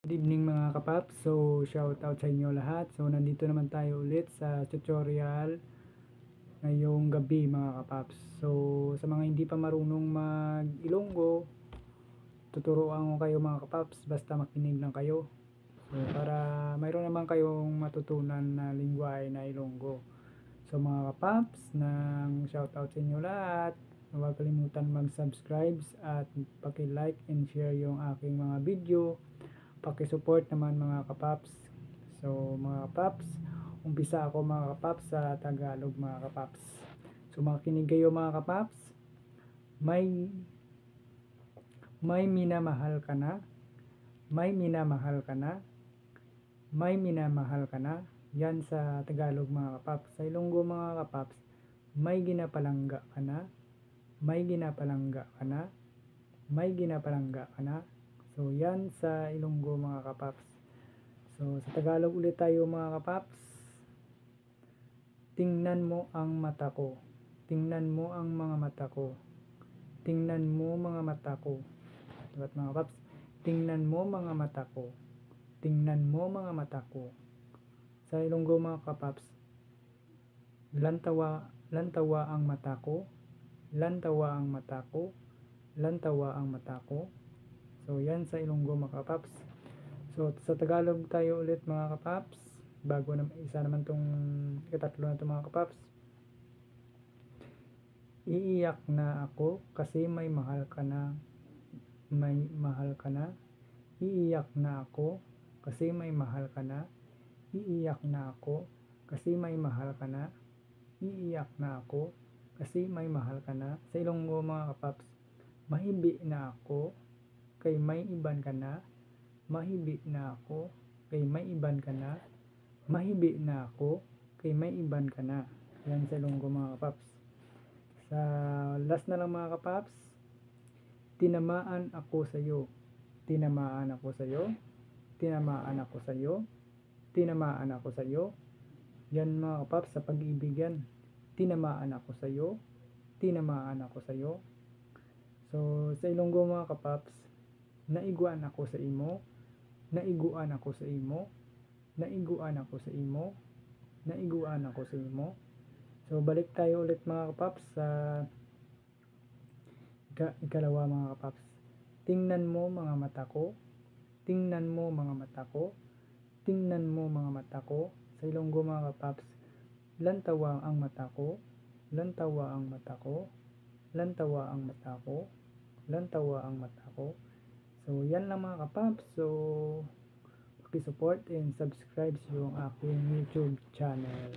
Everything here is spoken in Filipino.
Good evening mga kapaps. So, shout out sa inyo lahat. So, nandito naman tayo ulit sa tutorial ngayong gabi mga kapaps. So, sa mga hindi pa marunong mag-Ilonggo, tuturuan ko kayo mga kapaps, basta makinig lang kayo. So, para mayroon naman kayong matutunan na lingwahe na Ilonggo. So, mga kapaps, shout out sa inyo lahat. Huwag kalimutan mag-subscribe at paki-like and share yung aking mga video. Paki-support naman mga kapaps. So mga kapaps, umpisa ako mga kapaps sa Tagalog mga kapaps. So makinig kayo mga kapaps. May minamahal ka na. May minamahal ka na. May minamahal ka na. Yan sa Tagalog mga kapaps. Sa Ilonggo mga kapaps, may ginapalangga ka na. May ginapalangga ka na. May ginapalangga ka na. So yan sa Ilonggo mga kapaps. So sa Tagalog ulit tayo mga kapaps. Tingnan mo ang mata ko. Tingnan mo ang mga mata ko. Tingnan mo mga mata ko. Diba mga kapaps? Tingnan mo mga mata ko. Tingnan mo mga mata ko. Sa Ilonggo mga kapaps, lantawa ang mata ko. Lantawa ang mata ko. Lantawa ang mata ko. So yan sa Ilonggo mga kapaps. So sa Tagalog tayo ulit mga kapaps. Bago na isa naman tong ikatatlo na to mga kapaps. Iiyak na ako kasi may mahal ka na. May mahal ka na. Iiyak na ako kasi may mahal ka na. Iiyak na ako kasi may mahal ka na. Iiyak na ako kasi may mahal ka na. Sa Ilonggo mga kapaps, mahibi na ako kay may iban ka na. Mahibi na ako kay may iban ka na. Mahibi na ako kay may iban ka na. Yan sa Ilonggo mga kapaps. Sa last na lang mga kapaps, tinamaan ako sa iyo. Tinamaan ako sa iyo. Tinamaan ako sa iyo. Tinamaan ako sa iyo. Yan mga kapaps, sa pag-ibig yan. Tinamaan ako sa iyo. Tinamaan ako sa iyo. So sa Ilonggo mga kapaps, naiguan ako sa imo. Naiguan ako sa imo. Naiguan ako sa imo. Naiguan ako sa imo. So balik tayo ulit mga kapaps sa ikalawa mga kapaps. Tingnan mo mga mata ko. Tingnan mo mga mata ko. Tingnan mo mga mata ko. Sa Ilonggo mga kapaps, lantawa ang mata ko. Lantawa ang mata ko. Lantawa ang mata ko. Lantawa ang mata ko. So yan lang mga kapaps. So paki-support and subscribe sa yung aking YouTube channel.